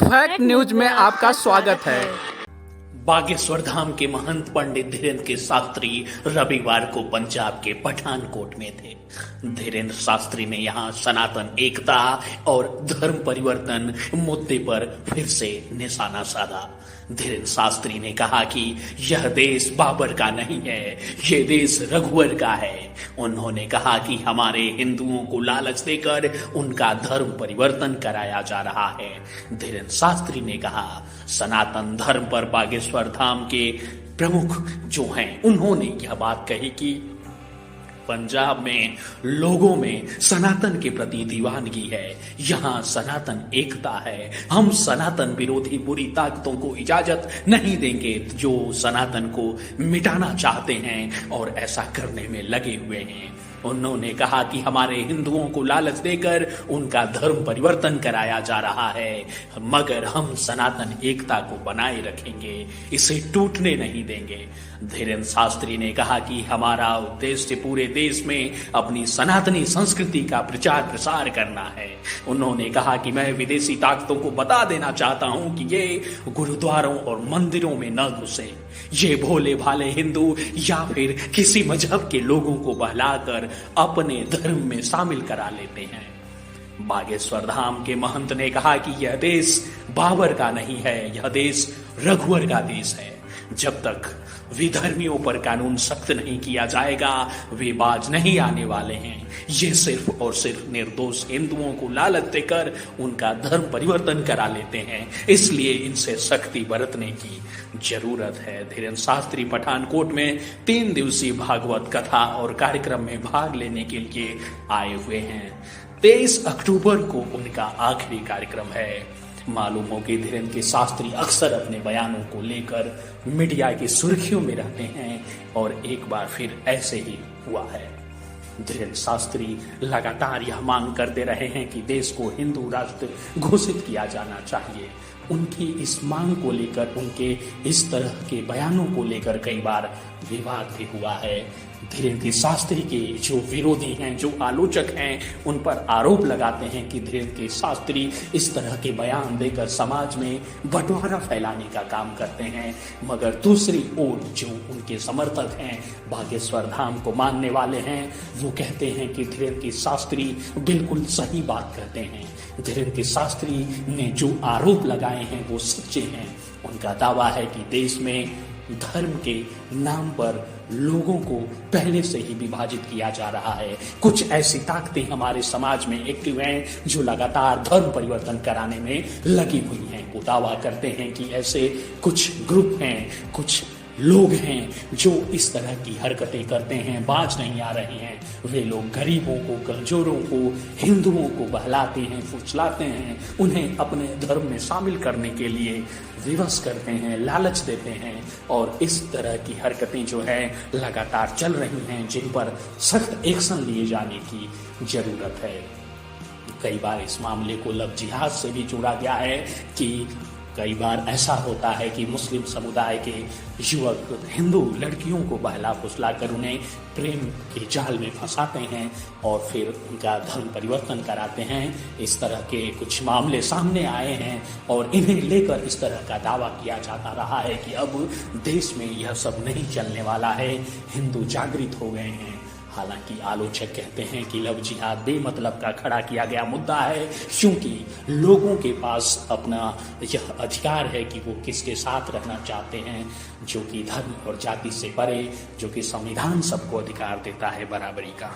Fact news में आपका स्वागत है। बागेश्वर धाम के महंत पंडित धीरेन्द्र के शास्त्री रविवार को पंजाब के पठानकोट में थे। धीरेन्द्र शास्त्री ने यहाँ सनातन एकता और धर्म परिवर्तन मुद्दे पर फिर से निशाना साधा। धीरेन्द्र शास्त्री ने कहा कि यह देश बाबर का नहीं है, ये देश रघुवर का है। उन्होंने कहा कि हमारे हिंदुओं को लालच देकर उनका धर्म परिवर्तन कराया जा रहा है। धीरेन्द्र शास्त्री ने कहा, सनातन धर्म पर बागेश्वर धाम के प्रमुख जो हैं उन्होंने यह बात कही कि पंजाब में लोगों में सनातन के प्रति दीवानगी है, यहाँ सनातन एकता है। हम सनातन विरोधी बुरी ताकतों को इजाजत नहीं देंगे जो सनातन को मिटाना चाहते हैं और ऐसा करने में लगे हुए हैं। उन्होंने कहा कि हमारे हिंदुओं को लालच देकर उनका धर्म परिवर्तन कराया जा रहा है, मगर हम सनातन एकता को बनाए रखेंगे, इसे टूटने नहीं देंगे। धीरेन्द्र शास्त्री ने कहा कि हमारा उद्देश्य पूरे देश में अपनी सनातनी संस्कृति का प्रचार प्रसार करना है। उन्होंने कहा कि मैं विदेशी ताकतों को बता देना चाहता हूं कि ये गुरुद्वारों और मंदिरों में न घुसे। ये भोले भाले हिंदू या फिर किसी मजहब के लोगों को बहलाकर अपने धर्म में शामिल करा लेते हैं। बागेश्वर धाम के महंत ने कहा कि यह देश बाबर का नहीं है, यह देश रघुवर का देश है। जब तक विधर्मियों पर कानून सख्त नहीं किया जाएगा वे बाज नहीं आने वाले हैं। ये सिर्फ और सिर्फ निर्दोष हिंदुओं को लालच देकर उनका धर्म परिवर्तन करा लेते हैं, इसलिए इनसे सख्ती बरतने की जरूरत है। धीरेन्द्र शास्त्री पठानकोट में 3 दिवसीय भागवत कथा और कार्यक्रम में भाग लेने के लिए आए हुए हैं। 23 अक्टूबर को उनका आखिरी कार्यक्रम है। मालूम हो कि धीरेन्द्र के शास्त्री अक्सर अपने बयानों को लेकर मीडिया की सुर्खियों में रहते हैं और एक बार फिर ऐसे ही हुआ है। धीरेन्द्र शास्त्री लगातार यह मांग करते रहे हैं कि देश को हिंदू राष्ट्र घोषित किया जाना चाहिए। उनकी इस मांग को लेकर, उनके इस तरह के बयानों को लेकर कई बार विवाद भी हुआ है। धीरेन्द्र शास्त्री के जो विरोधी हैं, जो आलोचक हैं, उन पर आरोप लगाते हैं कि धीरेन्द्र शास्त्री इस तरह के बयान देकर समाज में बंटवारा फैलाने का काम करते हैं। मगर दूसरी ओर जो उनके समर्थक हैं, बागेश्वर धाम को मानने वाले हैं, वो कहते हैं कि धीरेन्द्र शास्त्री बिल्कुल सही बात करते हैं। धीरेन्द्र शास्त्री ने जो आरोप लगाए हैं वो सच्चे हैं। उनका दावा है कि देश में धर्म के नाम पर लोगों को पहले से ही विभाजित किया जा रहा है। कुछ ऐसी ताकतें हमारे समाज में एक्टिव हैं जो लगातार धर्म परिवर्तन कराने में लगी हुई हैं। वो दावा करते हैं कि ऐसे कुछ ग्रुप हैं, कुछ लोग हैं जो इस तरह की हरकतें करते हैं, बाज नहीं आ रहे हैं। वे लोग गरीबों को, कमजोरों को, हिंदुओं को बहलाते हैं, फुसलाते हैं, उन्हें अपने धर्म में शामिल करने के लिए विवश करते हैं, लालच देते हैं और इस तरह की हरकतें जो है लगातार चल रही हैं, जिन पर सख्त एक्शन लिए जाने की जरूरत है। कई बार इस मामले को लव जिहाद से भी जोड़ा गया है कि कई बार ऐसा होता है कि मुस्लिम समुदाय के युवक हिंदू लड़कियों को बहला फुसला कर उन्हें प्रेम के जाल में फंसाते हैं और फिर उनका धर्म परिवर्तन कराते हैं। इस तरह के कुछ मामले सामने आए हैं और इन्हें लेकर इस तरह का दावा किया जाता रहा है कि अब देश में यह सब नहीं चलने वाला है, हिंदू जागृत हो गए हैं। हालांकि आलोचक कहते हैं कि लव जिहाद बेमतलब का खड़ा किया गया मुद्दा है, क्योंकि लोगों के पास अपना यह अधिकार है कि वो किसके साथ रहना चाहते हैं, जो कि धर्म और जाति से परे, जो कि संविधान सबको अधिकार देता है बराबरी का।